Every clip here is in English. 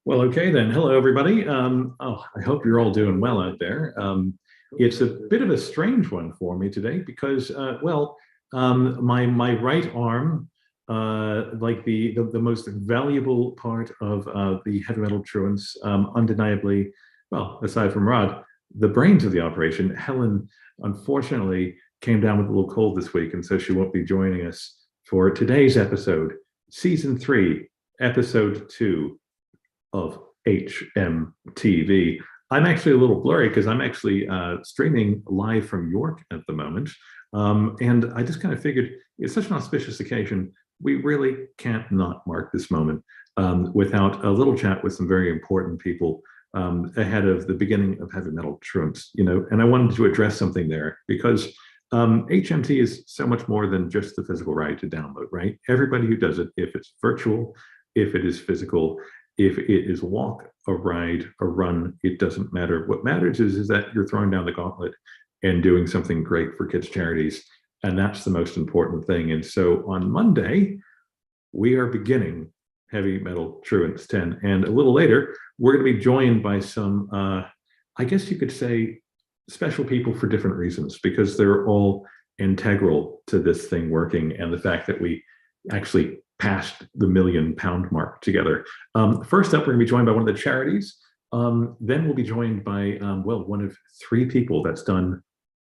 Well, okay then. Hello, everybody. I hope you're all doing well out there. It's a bit of a strange one for me today because, my right arm, like the most valuable part of the heavy metal truants, undeniably, well, aside from Rod, the brains of the operation, Helen, unfortunately, came down with a little cold this week, and so she won't be joining us for today's episode, season 3, episode 2 of HMTV. I'm actually a little blurry because I'm actually streaming live from York at the moment. And I just kind of figured it's such an auspicious occasion. We really can't not mark this moment without a little chat with some very important people ahead of the beginning of Heavy Metal Truants, and I wanted to address something there because HMT is so much more than just the physical ride to download, right? Everybody who does it, if it's virtual, if it is physical, if it is a walk, a ride, a run, it doesn't matter. What matters is that you're throwing down the gauntlet and doing something great for kids' charities. And that's the most important thing. And so on Monday, we are beginning Heavy Metal Truants 10. And a little later, we're going to be joined by some, I guess you could say, special people for different reasons, because they're all integral to this thing working and the fact that we actually passed the £1 million mark together. First up, we're going to be joined by one of the charities. Then we'll be joined by, one of 3 people that's done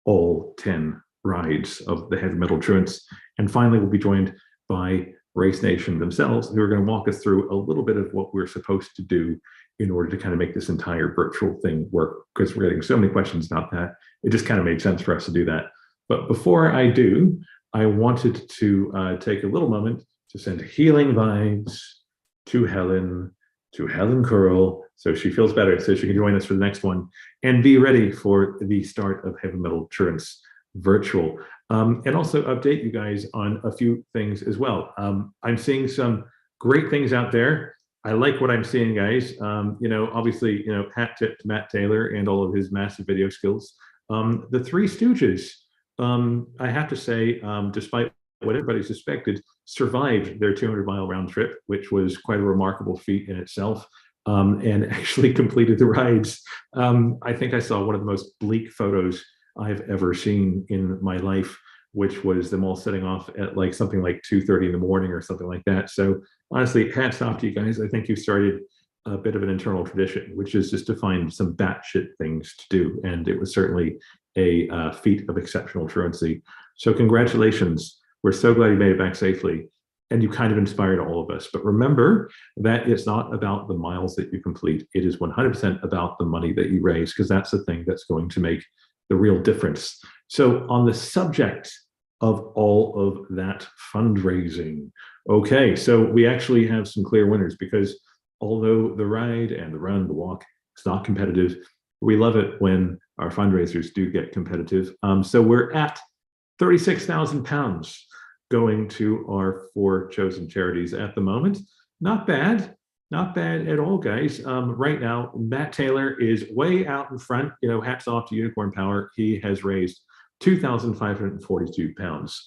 all 10 rides of the Heavy Metal Truants. And finally, we'll be joined by Race Nation themselves, who are going to walk us through a little bit of what we're supposed to do in order to kind of make this entire virtual thing work, because we're getting so many questions about that. It just kind of made sense for us to do that. But before I do, I wanted to take a little moment to send healing vibes to Helen Curl, so she feels better, so she can join us for the next one, and be ready for the start of Heavy Metal Truants virtual. And also update you guys on a few things as well. I'm seeing some great things out there. I like what I'm seeing, guys. Obviously, hat tip to Matt Taylor and all of his massive video skills. The Three Stooges, I have to say, despite what everybody suspected, survived their 200-mile round trip, which was quite a remarkable feat in itself, and actually completed the rides. I think I saw one of the most bleak photos I've ever seen in my life, which was them all setting off at something like 2:30 in the morning or something like that. So honestly, hats off to you guys. I think you started a bit of an internal tradition, which is just to find some batshit things to do. And it was certainly a feat of exceptional truancy. So congratulations. We're so glad you made it back safely. And you kind of inspired all of us. But remember that it's not about the miles that you complete. It is 100% about the money that you raise, because that's the thing that's going to make the real difference. So on the subject of all of that fundraising, okay, so we actually have some clear winners, because although the ride and the run, the walk, it's not competitive, we love it when our fundraisers do get competitive. So we're at £36,000 going to our 4 chosen charities at the moment. Not bad at all, guys. Right now, Matt Taylor is way out in front. Hats off to Unicorn Power. He has raised £2,542.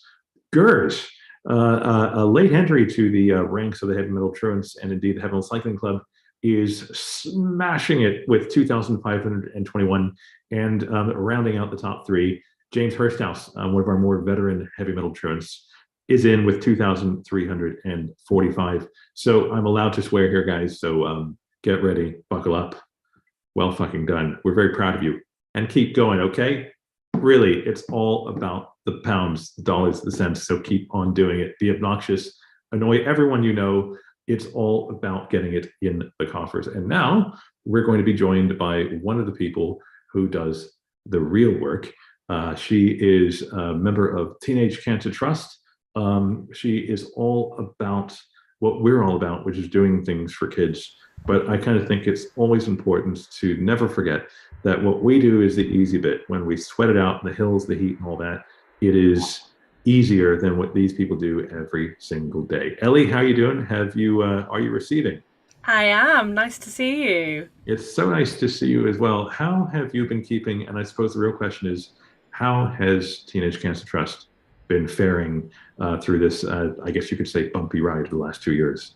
Gers, a late entry to the ranks of the Heavy Metal Truants and indeed the Heavy Metal Cycling Club, is smashing it with 2,521. And rounding out the top 3, James Hursthouse, one of our more veteran Heavy Metal Truants, is in with 2,345. So I'm allowed to swear here, guys. So get ready, buckle up. Well fucking done. We're very proud of you. And keep going, okay? Really, it's all about the pounds, the dollars, the cents. So keep on doing it. Be obnoxious. Annoy everyone you know. It's all about getting it in the coffers. And now we're going to be joined by one of the people who does the real work. She is a member of Teenage Cancer Trust. She is all about what we're all about, which is doing things for kids. But I kind of think it's always important to never forget that what we do is the easy bit. When we sweat it out, the hills, the heat, and all that, it is easier than what these people do every single day. Ellie, how are you doing? Are you receiving? I am. Nice to see you. It's so nice to see you as well. How have you been keeping? And I suppose the real question is, how has Teenage Cancer Trust been faring through this, I guess you could say, bumpy ride for the last 2 years?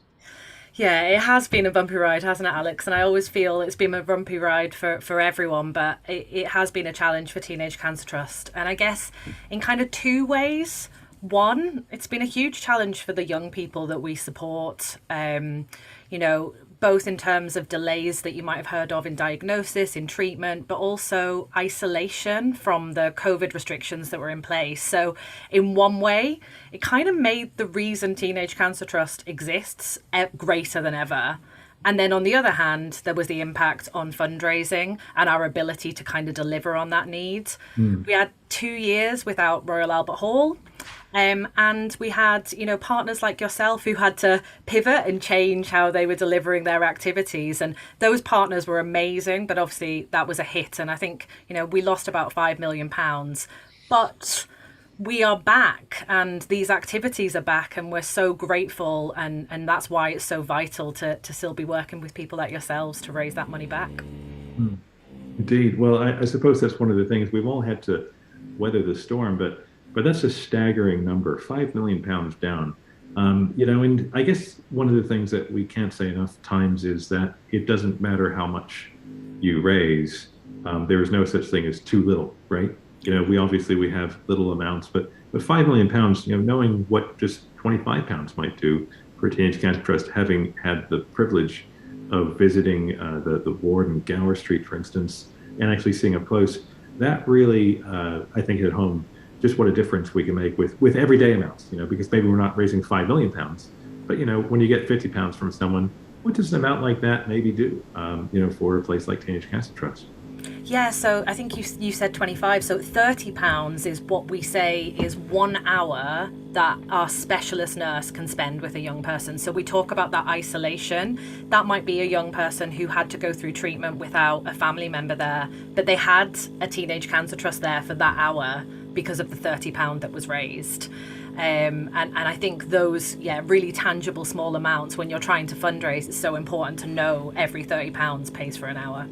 Yeah, it has been a bumpy ride, hasn't it, Alex? And I always feel it's been a bumpy ride for everyone, but it has been a challenge for Teenage Cancer Trust. And I guess in kind of two ways. One, it's been a huge challenge for the young people that we support. You know, both in terms of delays that you might have heard of in diagnosis, in treatment, but also isolation from the COVID restrictions that were in place. So, in one way, it kind of made the reason Teenage Cancer Trust exists greater than ever. And then on the other hand, there was the impact on fundraising and our ability to kind of deliver on that need. Mm. We had 2 years without Royal Albert Hall. And we had, partners like yourself who had to pivot and change how they were delivering their activities. And those partners were amazing, but obviously that was a hit. And I think, we lost about £5 million. But we are back and these activities are back and we're so grateful. And that's why it's so vital to still be working with people like yourselves to raise that money back. Mm. Indeed. Well, I suppose that's one of the things we've all had to weather the storm, but that's a staggering number, £5 million down. And I guess one of the things that we can't say enough times is that it doesn't matter how much you raise. There is no such thing as too little, right? We have little amounts, but £5 million, knowing what just £25 might do for Teenage Cancer Trust, having had the privilege of visiting the ward in Gower Street, for instance, and actually seeing up close, that really, I think, hit home just what a difference we can make with everyday amounts, because maybe we're not raising £5 million, but when you get £50 from someone, what does an amount like that maybe do, for a place like Teenage Cancer Trust? Yeah, so I think you said 25. So £30 is what we say is 1 hour that our specialist nurse can spend with a young person. So we talk about that isolation. That might be a young person who had to go through treatment without a family member there, but they had a Teenage Cancer Trust there for that hour because of the £30 that was raised. And I think those, really tangible small amounts when you're trying to fundraise, it's so important to know every £30 pays for an hour.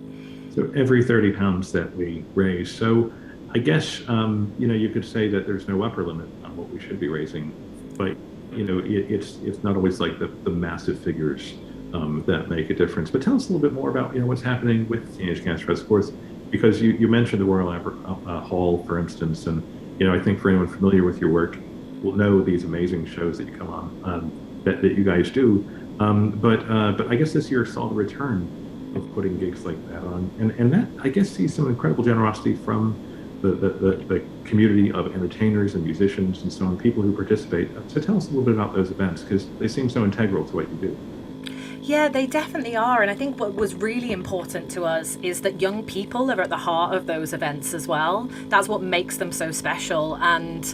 So every £30 that we raise. So I guess you could say that there's no upper limit on what we should be raising, but it's not always like the massive figures that make a difference. But tell us a little bit more about what's happening with Teenage Cancer Trust, of course, because you mentioned the Royal Albert Hall, for instance, and I think for anyone familiar with your work will know these amazing shows that you come on that you guys do. But I guess this year saw the return of putting gigs like that on, and that I guess sees some incredible generosity from the community of entertainers and musicians and so on, people who participate. So tell us a little bit about those events because they seem so integral to what you do. Yeah, they definitely are. And I think what was really important to us is that young people are at the heart of those events as well. That's what makes them so special. And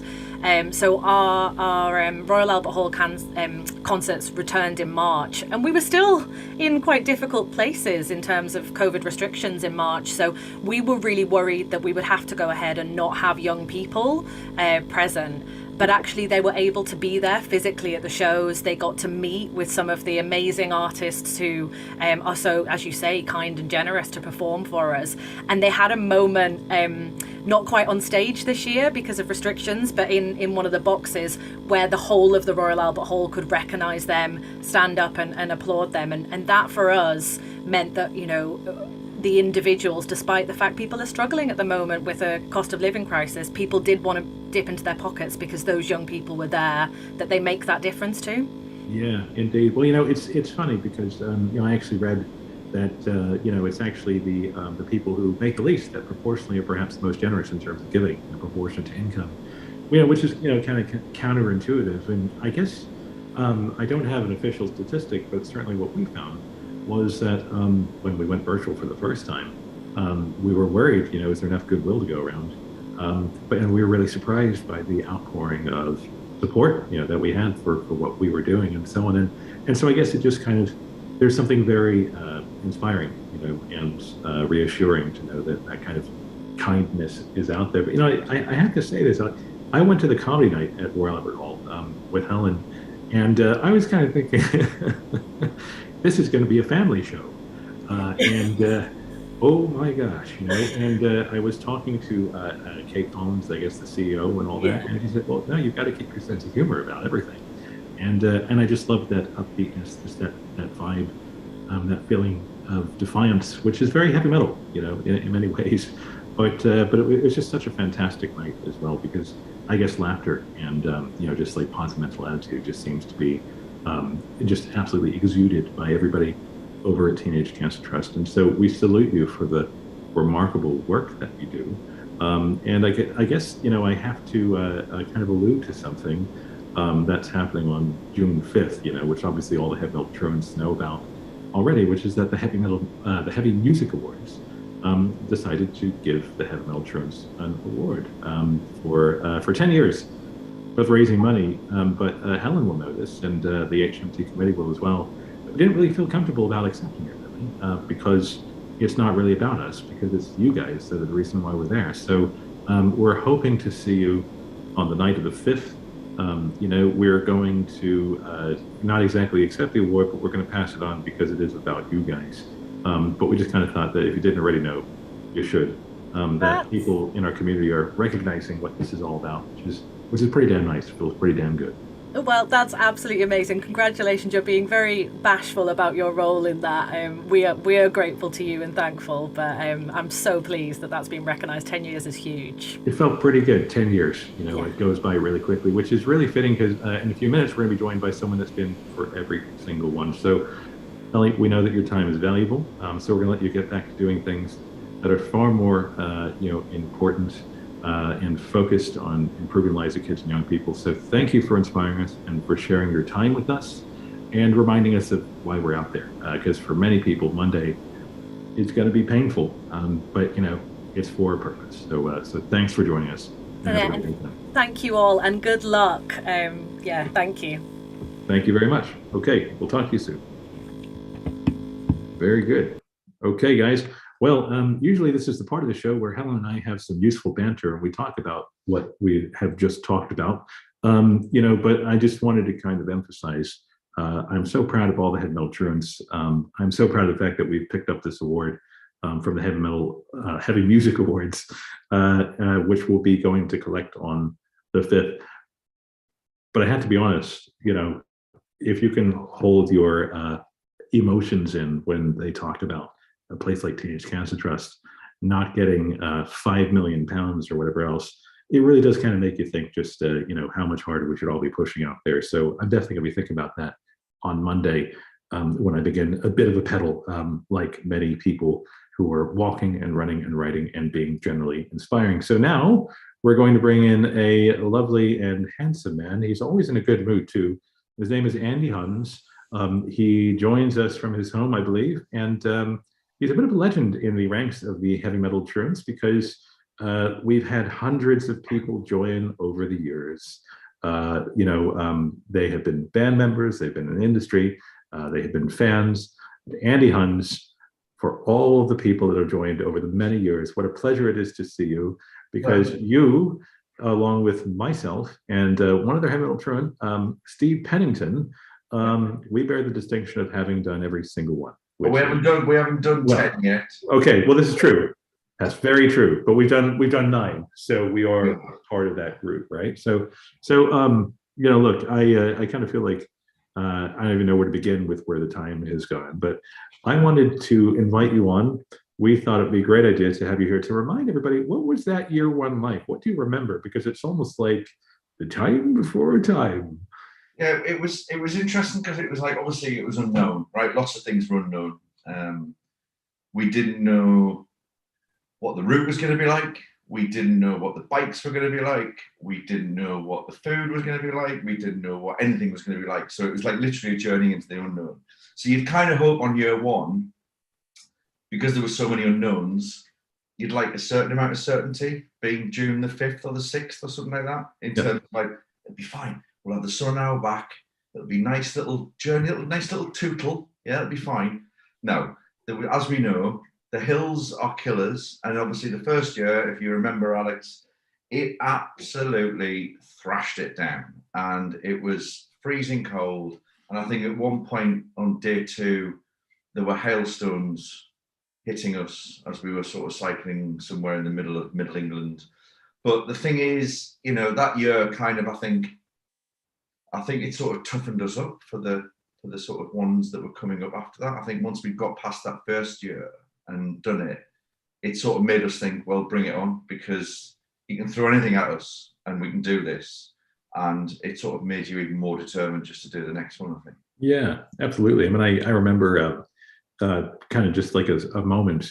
so our Royal Albert Hall concerts returned in March, and we were still in quite difficult places in terms of COVID restrictions in March. So we were really worried that we would have to go ahead and not have young people present. But actually they were able to be there physically at the shows. They got to meet with some of the amazing artists who are so, as you say, kind and generous to perform for us. And they had a moment, not quite on stage this year because of restrictions, but in one of the boxes where the whole of the Royal Albert Hall could recognise them, stand up and applaud them. And that for us meant that, the individuals, despite the fact people are struggling at the moment with a cost of living crisis, people did want to dip into their pockets because those young people were there that they make that difference to. Yeah, indeed. Well, it's funny because I actually read that it's actually the people who make the least that proportionally are perhaps the most generous in terms of giving in proportion to income. Which is kind of counterintuitive. And I guess I don't have an official statistic, but certainly what we found was that when we went virtual for the first time, we were worried, is there enough goodwill to go around? And we were really surprised by the outpouring of support, that we had for what we were doing and so on. And so I guess it just kind of, there's something very inspiring, and reassuring to know that that kind of kindness is out there. But, I have to say this, I went to the comedy night at Royal Albert Hall with Helen, and I was kind of thinking, this is going to be a family show. Oh my gosh, and I was talking to Kate Collins, I guess the CEO and all that, and she said, well, no, you've got to keep your sense of humor about everything. and I just love that upbeatness, just that vibe, that feeling of defiance, which is very heavy metal, in many ways. But it was just such a fantastic night as well, because I guess laughter and just like positive mental attitude just seems to be just absolutely exuded by everybody over at Teenage Cancer Trust. And so we salute you for the remarkable work that you do. And I guess I have to kind of allude to something that's happening on June 5th, which obviously all the heavy metal truants know about already, which is that the Heavy Music Awards decided to give the heavy metal truants an award for 10 years of raising money. But Helen will know this, and the HMT committee will as well. We didn't really feel comfortable about accepting it, really, because it's not really about us, because it's you guys that are the reason why we're there. So we're hoping to see you on the night of the 5th. We're going to not exactly accept the award, but we're going to pass it on because it is about you guys. But we just kind of thought that if you didn't already know, you should. That people in our community are recognizing what this is all about, which is pretty damn nice. It feels pretty damn good. Well, that's absolutely amazing. Congratulations. You're being very bashful about your role in that. We are grateful to you and thankful, but I'm so pleased that that's been recognised. 10 years is huge. It felt pretty good. 10 years, It goes by really quickly, which is really fitting because in a few minutes we're going to be joined by someone that's been for every single one. So, Ellie, we know that your time is valuable, so we're going to let you get back to doing things that are far more, important and focused on improving the lives of kids and young people. So thank you for inspiring us and for sharing your time with us and reminding us of why we're out there. Because for many people, Monday is going to be painful, but it's for a purpose. So thanks for joining us. Thank you all, and good luck. Thank you. Thank you very much. Okay, we'll talk to you soon. Very good. Okay, guys. Well, usually this is the part of the show where Helen and I have some useful banter and we talk about what we have just talked about. But I just wanted to kind of emphasize, I'm so proud of all the heavy metal truants. I'm so proud of the fact that we've picked up this award from the Heavy Music Awards, which we'll be going to collect on the 5th. But I have to be honest, if you can hold your emotions in when they talked about a place like Teenage Cancer Trust not getting £5 million or whatever else, it really does kind of make you think just how much harder we should all be pushing out there. So I'm definitely going to be thinking about that on Monday when I begin a bit of a pedal, like many people who are walking and running and writing and being generally inspiring. So now we're going to bring in a lovely and handsome man. He's always in a good mood too. His name is Andy Huns. He joins us from his home, I believe, and he's a bit of a legend in the ranks of the heavy metal truants because we've had hundreds of people join over the years. They have been band members, they've been in the industry, they have been fans. Andy Huns, for all of the people that have joined over the many years, what a pleasure it is to see you, because you, along with myself and one other heavy metal truant, Steve Pennington, we bear the distinction of having done every single one. We haven't done 10 yet. Okay, well, this is true. That's very true. But we've done 9, so we are part of that group, right? So look, I kind of feel like I don't even know where to begin with where the time is gone. But I wanted to invite you on. We thought it'd be a great idea to have you here to remind everybody, what was that year one like? What do you remember? Because it's almost like the time before time. Yeah, it was interesting because it was like, obviously it was unknown, right? Lots of things were unknown. We didn't know what the route was going to be like. We didn't know what the bikes were going to be like. We didn't know what the food was going to be like. We didn't know what anything was going to be like. So it was like literally a journey into the unknown. So you'd kind of hope on year one, because there were so many unknowns, you'd like a certain amount of certainty, being June the 5th or the 6th or something like that, in terms of like, it'll be fine. We'll have the sun our back. It'll be nice little journey, nice little tootle. Yeah, it'll be fine. No, as we know, the hills are killers. And obviously the first year, if you remember, Alex, it absolutely thrashed it down. And it was freezing cold. And I think at one point on day 2, there were hailstones hitting us as we were sort of cycling somewhere in the middle of Middle England. But the thing is, that year kind of, I think, I think it sort of toughened us up for the sort of ones that were coming up after that. I think once we got past that first year and done it, it sort of made us think, well, bring it on, because you can throw anything at us and we can do this. And it sort of made you even more determined just to do the next one, I think. Yeah, absolutely. I mean, I remember kind of just like a moment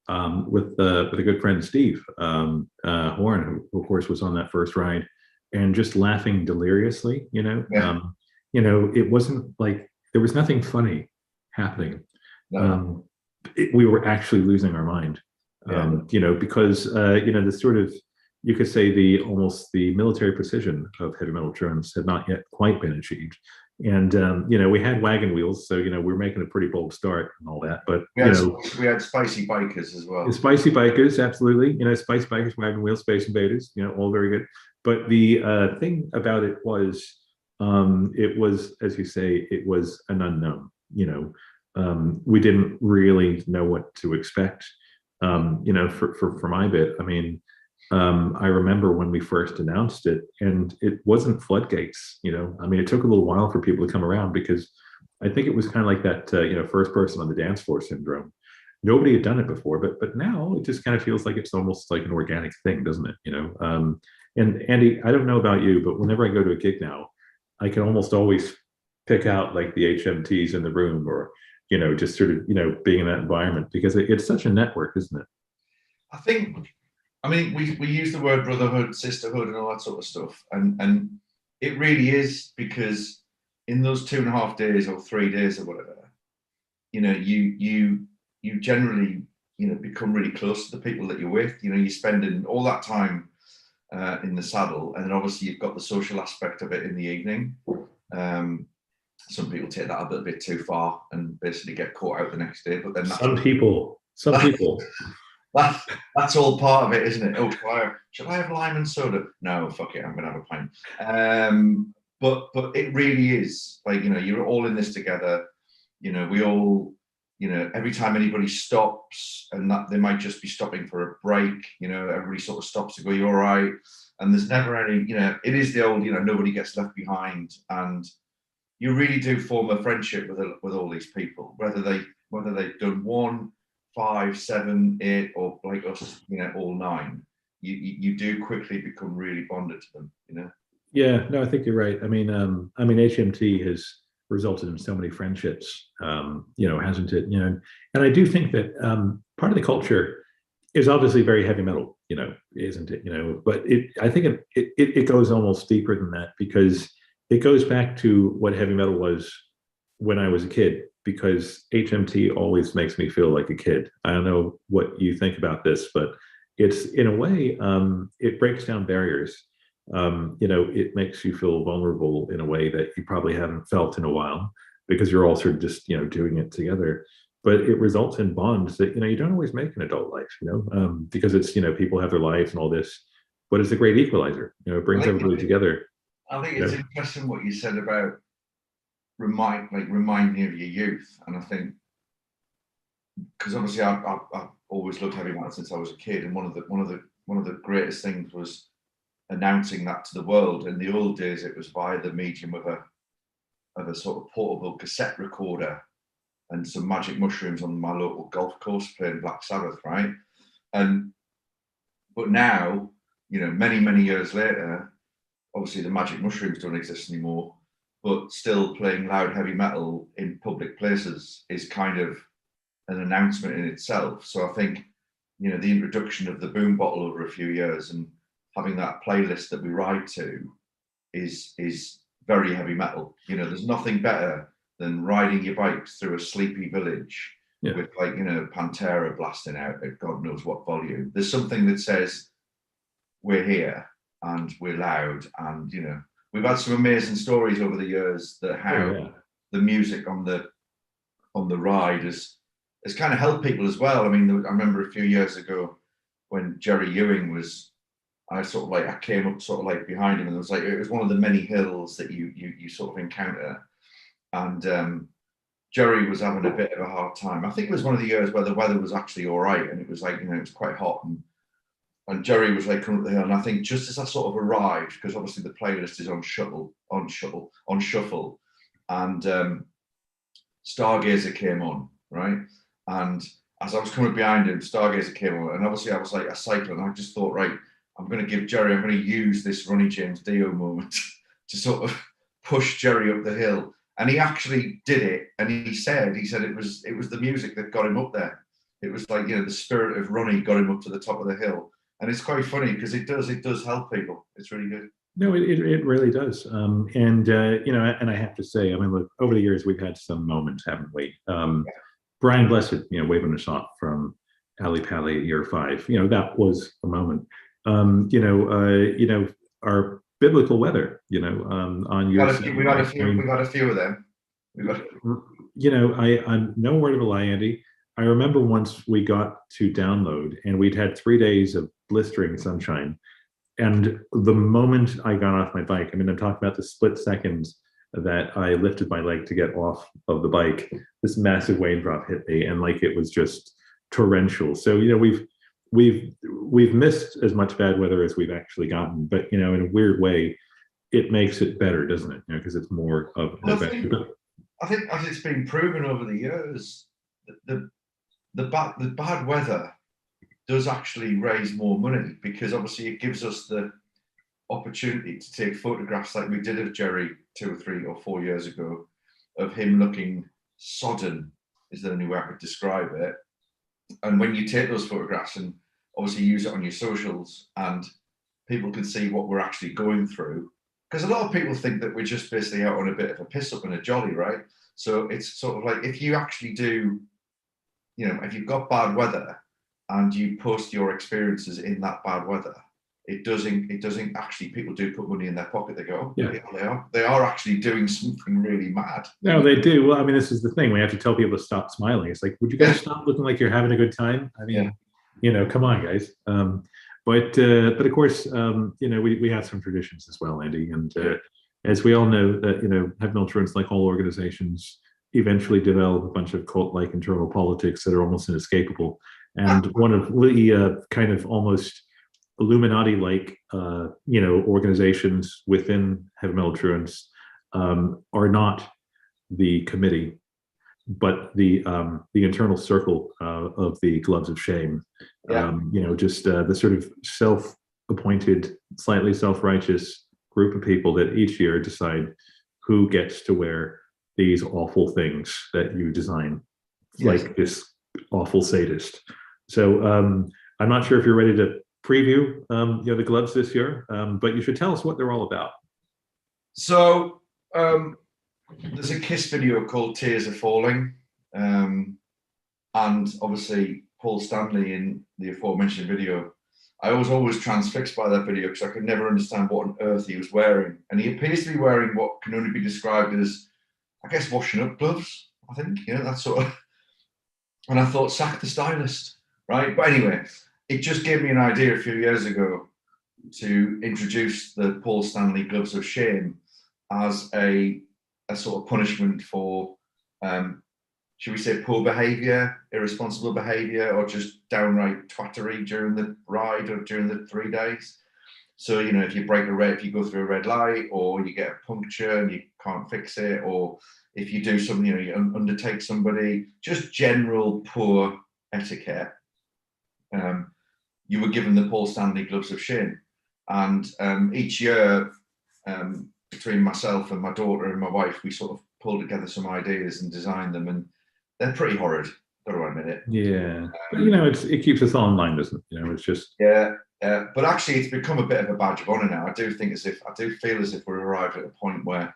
with a good friend, Steve Horn, who of course was on that first ride, and just laughing deliriously, Yeah. It wasn't like, there was nothing funny happening. No. We were actually losing our mind, because, the sort of, you could say almost the military precision of heavy metal Truants had not yet quite been achieved. And, we had wagon wheels, so, we were making a pretty bold start and all that, but, we had spicy bikers as well. Spicy bikers, absolutely. Spicy bikers, wagon wheels, Space Invaders, all very good. But the thing about it was, as you say, it was an unknown. We didn't really know what to expect. For my bit, I mean, I remember when we first announced it, and it wasn't floodgates. I mean, it took a little while for people to come around, because I think it was kind of like that, first person on the dance floor syndrome. Nobody had done it before, but now it just kind of feels like it's almost like an organic thing, doesn't it? And Andy, I don't know about you, but whenever I go to a gig now, I can almost always pick out like the HMTs in the room, or just sort of being in that environment, because it's such a network, isn't it? I mean, we use the word brotherhood, sisterhood, and all that sort of stuff, and it really is, because in those 2.5 days or 3 days or whatever, you generally become really close to the people that you're with. You're spending all that time in the saddle, and then obviously you've got the social aspect of it in the evening. Some people take that a little bit too far and basically get caught out the next day. But then some people. That's all part of it, isn't it? Oh, should I have lime and soda? No, fuck it, I'm gonna have a pint. But it really is like, you're all in this together. We all, every time anybody stops, and that they might just be stopping for a break, everybody sort of stops to go, "You all right?" And there's never any, it is the old, nobody gets left behind, and you really do form a friendship with all these people, whether they've done 1, 5, 7, 8, or like us, all 9. You do quickly become really bonded to them, Yeah, no, I think you're right. I mean, HMT has resulted in so many friendships, hasn't it? And I do think that part of the culture is obviously very heavy metal, isn't it? But I think it goes almost deeper than that, because it goes back to what heavy metal was when I was a kid, because HMT always makes me feel like a kid. I don't know what you think about this, but it's, in a way, it breaks down barriers. It makes you feel vulnerable in a way that you probably haven't felt in a while, because you're all sort of just, doing it together. But it results in bonds that, you don't always make in adult life, because it's, people have their lives and all this, but it's a great equalizer. It brings everybody together. I think it's interesting what you said about reminding of your youth, and I think, because obviously I've always loved heavy metal since I was a kid, and one of the greatest things was announcing that to the world. In the old days, it was via the medium of a sort of portable cassette recorder and some magic mushrooms on my local golf course playing Black Sabbath, right? But now, many years later, obviously the magic mushrooms don't exist anymore, but still playing loud heavy metal in public places is kind of an announcement in itself. So I think, the introduction of the boom bottle over a few years and having that playlist that we ride to is very heavy metal. There's nothing better than riding your bikes through a sleepy village with Pantera blasting out at God knows what volume. There's something that says we're here and we're loud, and we've had some amazing stories over the years that how the music on the ride has kind of helped people as well. I mean, I remember a few years ago when Jerry Ewing was, I came up sort of like behind him, and it was one of the many hills that you sort of encounter, and Jerry was having a bit of a hard time. I think it was one of the years where the weather was actually all right, and it was it was quite hot, and Jerry was like coming up the hill, and I think just as I sort of arrived, because obviously the playlist is on shuffle, and Stargazer came on, right? And as I was coming behind him, Stargazer came on, and obviously I was like a cycler, and I just thought, right, I'm going to use this Ronnie James Dio moment to sort of push Jerry up the hill. And he actually did it, and he said it was the music that got him up there. It was like, the spirit of Ronnie got him up to the top of the hill. And it's quite funny because it does help people. It's really good. No, it really does. And I have to say, I mean, look, over the years we've had some moments, haven't we? Brian Blessed, waving us off from Ali Pali year 5. That was a moment. Our biblical weather, on your. We got a few of them. I'm no word of a lie, Andy. I remember once we got to download, and we'd had 3 days of blistering sunshine. And the moment I got off my bike, I mean, I'm talking about the split seconds that I lifted my leg to get off of the bike, this massive wave drop hit me, and like it was just torrential. So we've missed as much bad weather as we've actually gotten, but in a weird way, it makes it better, doesn't it? Because it's more of an adventure. I think as it's been proven over the years, the bad weather does actually raise more money, because obviously it gives us the opportunity to take photographs like we did of Jerry 2 or 3 or 4 years ago, of him looking sodden, is the only way I could describe it. And when you take those photographs and obviously use it on your socials, and people can see what we're actually going through, because a lot of people think that we're just basically out on a bit of a piss up and a jolly, right? So it's sort of like, if you actually do, if you've got bad weather and you post your experiences in that bad weather, it doesn't actually, people do put money in their pocket. They go, they are actually doing something really mad. No, they do. Well, I mean, this is the thing. We have to tell people to stop smiling. It's like, would you guys stop looking like you're having a good time? I mean, come on, guys. But of course, we have some traditions as well, Andy. And as we all know, that Heaven Truants, like all organizations, eventually develop a bunch of cult-like internal politics that are almost inescapable. And one of the kind of almost Illuminati-like, organizations within Heaven Truants are not the committee, but the internal circle of the Gloves of Shame. Just the sort of self-appointed, slightly self-righteous group of people that each year decide who gets to wear these awful things that you design, like this awful sadist. So I'm not sure if you're ready to preview the gloves this year, but you should tell us what they're all about. So there's a Kiss video called Tears Are Falling, and obviously Paul Stanley in the aforementioned video. I was always transfixed by that video because I could never understand what on earth he was wearing, and he appears to be wearing what can only be described as, I guess, washing up gloves. I think that sort of. And I thought, sack the stylist, right? But anyway, it just gave me an idea a few years ago to introduce the Paul Stanley Gloves of Shame as a sort of punishment for, should we say, poor behaviour, irresponsible behaviour, or just downright twattery during the ride or during the 3 days. So, if you if you go through a red light, or you get a puncture and you can't fix it, or if you do something, you undertake somebody, just general poor etiquette, you were given the Paul Stanley Gloves of Shame. And each year, between myself and my daughter and my wife, we sort of pulled together some ideas and designed them, and they're pretty horrid, got to admit it. Yeah, but it keeps us all in line, doesn't it? It's just but actually, it's become a bit of a badge of honour now. I do feel as if we're arrived at a point where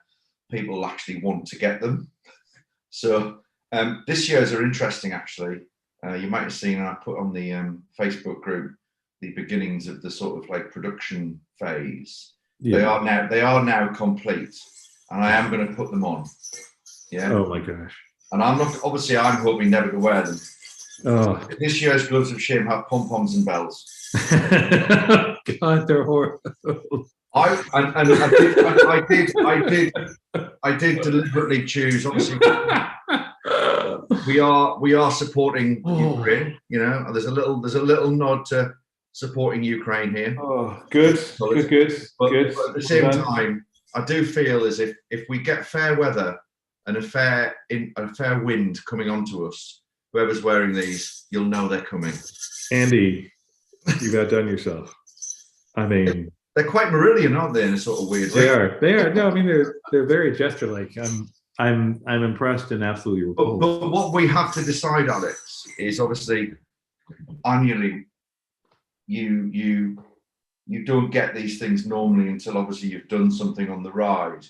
people actually want to get them. So this year's are interesting, actually. You might have seen, I put on the Facebook group the beginnings of the sort of like production phase. Yeah. They are now complete, and I am going to put them on. Yeah. Oh my gosh. And I'm hoping never to wear them. Oh. This year's Gloves of Shame have pom-poms and bells. God, they're horrible. I did deliberately choose. Obviously, we are supporting Ukraine. There's a little nod to supporting Ukraine here. Oh, good, good. But at the same time, I do feel as if we get fair weather and a fair wind coming onto us, whoever's wearing these, you'll know they're coming. Andy, you've outdone yourself. I mean, they're quite Marillion, aren't they? In a sort of weird way. They are. No, I mean they're very gesture-like. I'm impressed and absolutely repulsed. But what we have to decide, Alex, is obviously annually you don't get these things normally until obviously you've done something on the ride.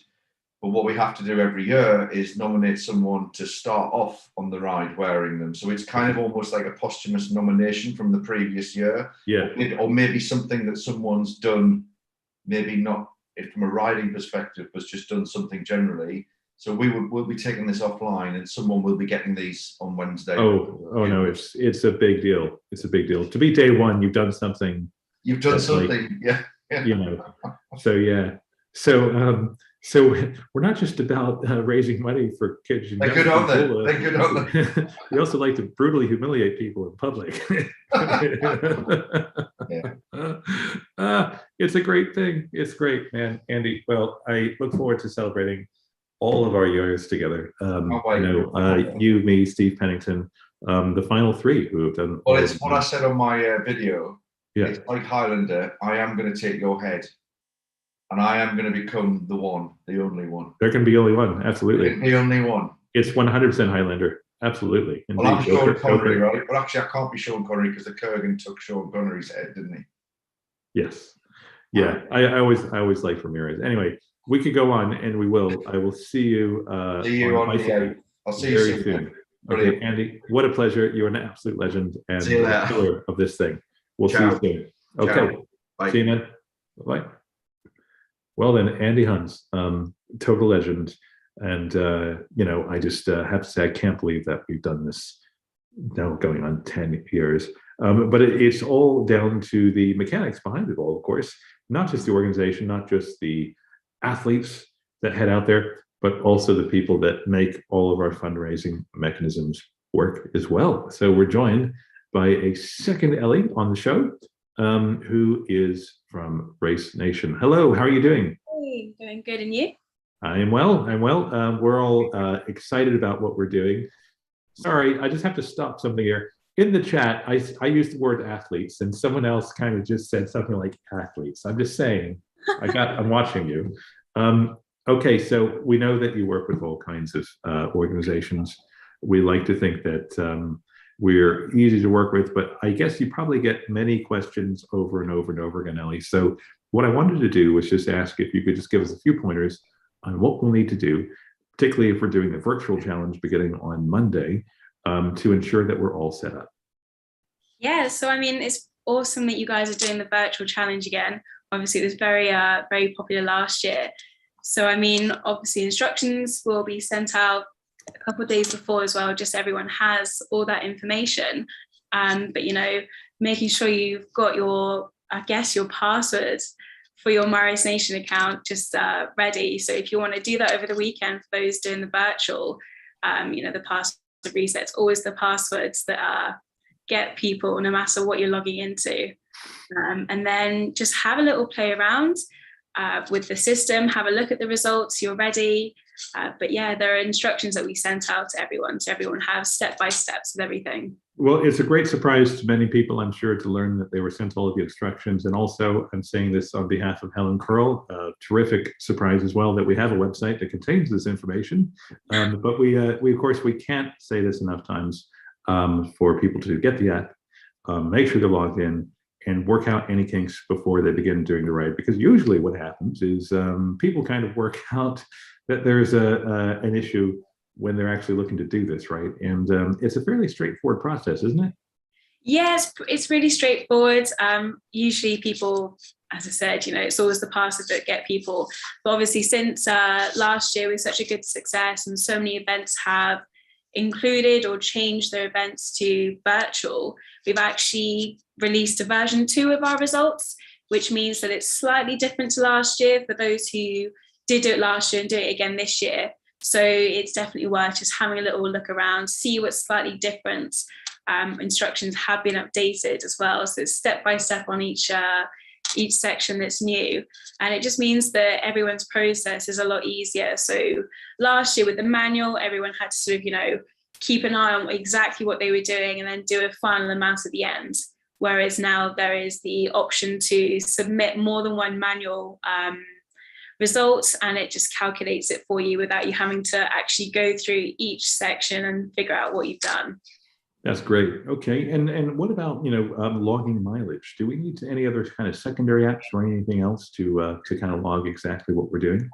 But what we have to do every year is nominate someone to start off on the ride wearing them. So it's kind of almost like a posthumous nomination from the previous year. Yeah. Or maybe something that someone's done, maybe not from a riding perspective, but just done something generally. So we'll be taking this offline, and someone will be getting these on Wednesday. Oh no, it's a big deal. It's a big deal. To be day one, you've done something. You've done something, like, yeah. You know. So yeah. So we're not just about raising money for kids. They're good, aren't they? They're good, aren't they? We also like to brutally humiliate people in public. Yeah. It's a great thing. It's great, man. Andy, well, I look forward to celebrating all of our years together. You, me, Steve Pennington, the final three who have done. Well, it's what I said on my video. Yeah. It's like Highlander. I am going to take your head. And I am going to become the only one. There can be only one, absolutely. The only one. It's 100% Highlander, absolutely. Indeed. Well, I'm Sean Connery, right? But actually, I can't be Sean Connery because the Kurgan took Sean Connery's head, didn't he? Yes. Yeah, I always liked Ramirez. Anyway, we could go on, and we will. I will see you. See you on the 8th. I'll see you very soon. Okay, Andy, what a pleasure. You're an absolute legend and the pillar of this thing. We'll see you soon. Okay. Ciao. Bye. See you, man. Bye. Well then, Andy Huns, total legend. And, I just have to say, I can't believe that we've done this now going on 10 years. But it's all down to the mechanics behind it all, of course, not just the organization, not just the athletes that head out there, but also the people that make all of our fundraising mechanisms work as well. So we're joined by a second Ellie on the show, who is from Race Nation. Hello, how are you doing? Hey, doing good, and you? I am well. We're all excited about what we're doing. Sorry, I just have to stop something here. In the chat, I used the word athletes, and someone else kind of just said something like athletes. I'm just saying, I'm watching you. Okay, so we know that you work with all kinds of organizations. We like to think that we're easy to work with, but I guess you probably get many questions over and over and over again, Ellie. So what I wanted to do was just ask if you could just give us a few pointers on what we'll need to do, particularly if we're doing the virtual challenge beginning on Monday, to ensure that we're all set up. Yeah, so I mean, it's awesome that you guys are doing the virtual challenge again. Obviously, it was very popular last year. So I mean, obviously instructions will be sent out a couple of days before as well, just so everyone has all that information. But making sure you've got your passwords for your Race Nation account just ready. So if you want to do that over the weekend for those doing the virtual, the password resets, always the passwords that get people no matter what you're logging into. And then just have a little play around with the system, have a look at the results, you're ready. But yeah, there are instructions that we sent out to everyone, so everyone has step-by-steps with everything. Well, it's a great surprise to many people, I'm sure, to learn that they were sent all of the instructions. And also, I'm saying this on behalf of Helen Curl, a terrific surprise as well, that we have a website that contains this information. But we of course, we can't say this enough times for people to get the app, make sure they're logged in, and work out any kinks before they begin doing the ride. Because usually what happens is people kind of work out that there's an issue when they're actually looking to do this, right? And it's a fairly straightforward process, isn't it? Yes, it's really straightforward. Usually people, as I said, it's always the password that get people. But obviously since last year with such a good success and so many events have included or changed their events to virtual, we've actually released a version 2 of our results, which means that it's slightly different to last year for those who did do it last year and do it again this year. So it's definitely worth just having a little look around, see what's slightly different. instructions have been updated as well. So it's step by step on each section that's new, and it just means that everyone's process is a lot easier. So last year with the manual, everyone had to sort of, keep an eye on exactly what they were doing and then do a final amount at the end. Whereas now there is the option to submit more than one manual results, and it just calculates it for you without you having to actually go through each section and figure out what you've done. That's great. Okay, and what about logging mileage? Do we need any other kind of secondary apps or anything else to kind of log exactly what we're doing?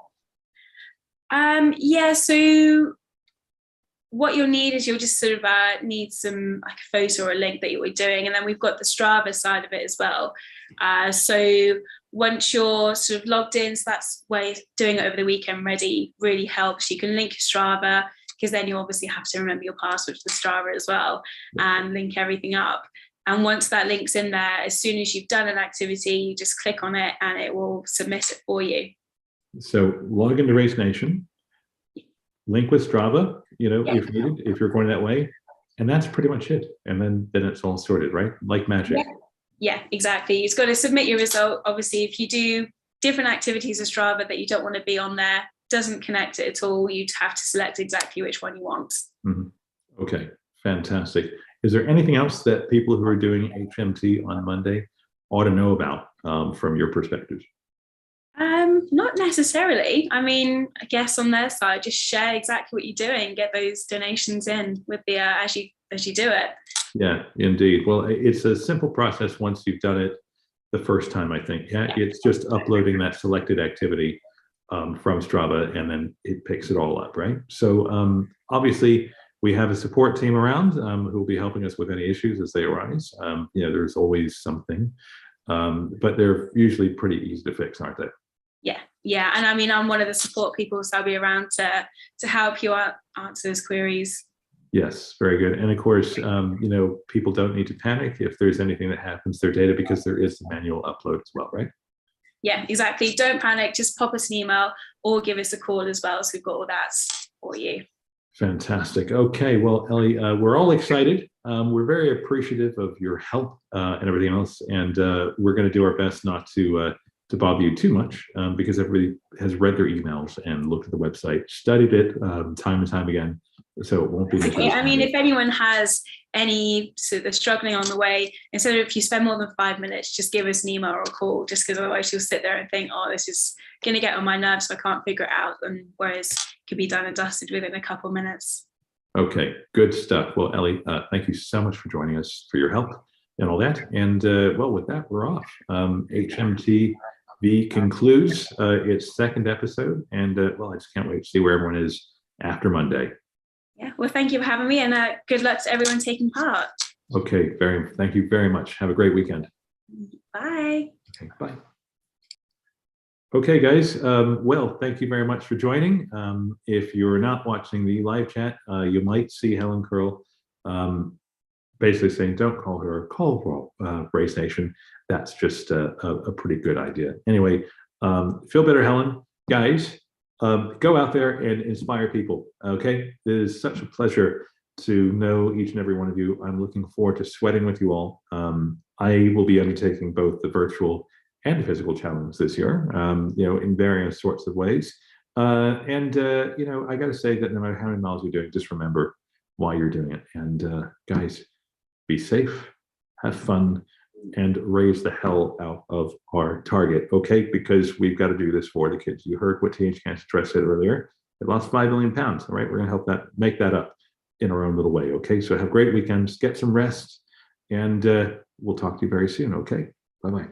Yeah. So what you'll need is you'll just sort of need some like a photo or a link that you're doing, and then we've got the Strava side of it as well. So once you're sort of logged in, so that's where doing it over the weekend really helps. You can link your Strava, because then you obviously have to remember your password for the Strava as well, and link everything up. And once that link's in there, as soon as you've done an activity, you just click on it and it will submit it for you. So log into Race Nation, link with Strava, if needed, if you're going that way, and that's pretty much it. And then it's all sorted, right? Like magic. Yeah, exactly. You've got to submit your result. Obviously, if you do different activities of Strava that you don't want to be on there, doesn't connect it at all, you'd have to select exactly which one you want. Mm-hmm. Okay, fantastic. Is there anything else that people who are doing HMT on Monday ought to know about from your perspective? Not necessarily. I mean, I guess on their side, just share exactly what you're doing, get those donations in with the as you do it. Yeah, indeed. Well, it's a simple process once you've done it the first time, I think. Yeah. It's just uploading that selected activity from Strava, and then it picks it all up, right? So obviously, we have a support team around who will be helping us with any issues as they arise. There's always something, but they're usually pretty easy to fix, aren't they? Yeah. And I mean, I'm one of the support people, so I'll be around to help you answer those queries. Yes, very good. And of course, people don't need to panic if there's anything that happens to their data, because there is the manual upload as well, right? Yeah, exactly. Don't panic. Just pop us an email or give us a call as well. So we've got all that for you. Fantastic. Okay. Well, Ellie, we're all excited. We're very appreciative of your help and everything else. And we're going to do our best not to bother you too much, because everybody has read their emails and looked at the website, studied it time and time again. So it won't be. Okay. I mean, if anyone has any sort of struggling on the way, instead of if you spend more than 5 minutes, just give us an email or a call, just because otherwise you'll sit there and think, oh, this is going to get on my nerves, so I can't figure it out. And whereas it could be done and dusted within a couple of minutes. Okay, good stuff. Well, Ellie, thank you so much for joining us, for your help and all that. And well, with that, we're off. HMTV concludes its second episode, and well, I just can't wait to see where everyone is after Monday. Yeah, well, thank you for having me, and good luck to everyone taking part. Okay, thank you very much. Have a great weekend. Bye. Okay, bye. Okay, guys. Well, thank you very much for joining. If you're not watching the live chat, you might see Helen Curl basically saying, "Don't call her, call Race Nation." That's just a pretty good idea. Anyway, feel better, Helen. Guys, go out there and inspire people, okay? It is such a pleasure to know each and every one of you. I'm looking forward to sweating with you all. I will be undertaking both the virtual and physical challenge this year, in various sorts of ways. I got to say that no matter how many miles you're doing, just remember why you're doing it. And guys, be safe, have fun, and raise the hell out of our target, okay? Because we've got to do this for the kids. You heard what Teenage Cancer Trust said earlier. They lost 5 million pounds, all right? We're gonna help make that up in our own little way, okay? So have great weekends, get some rest, and we'll talk to you very soon, okay? Bye-bye.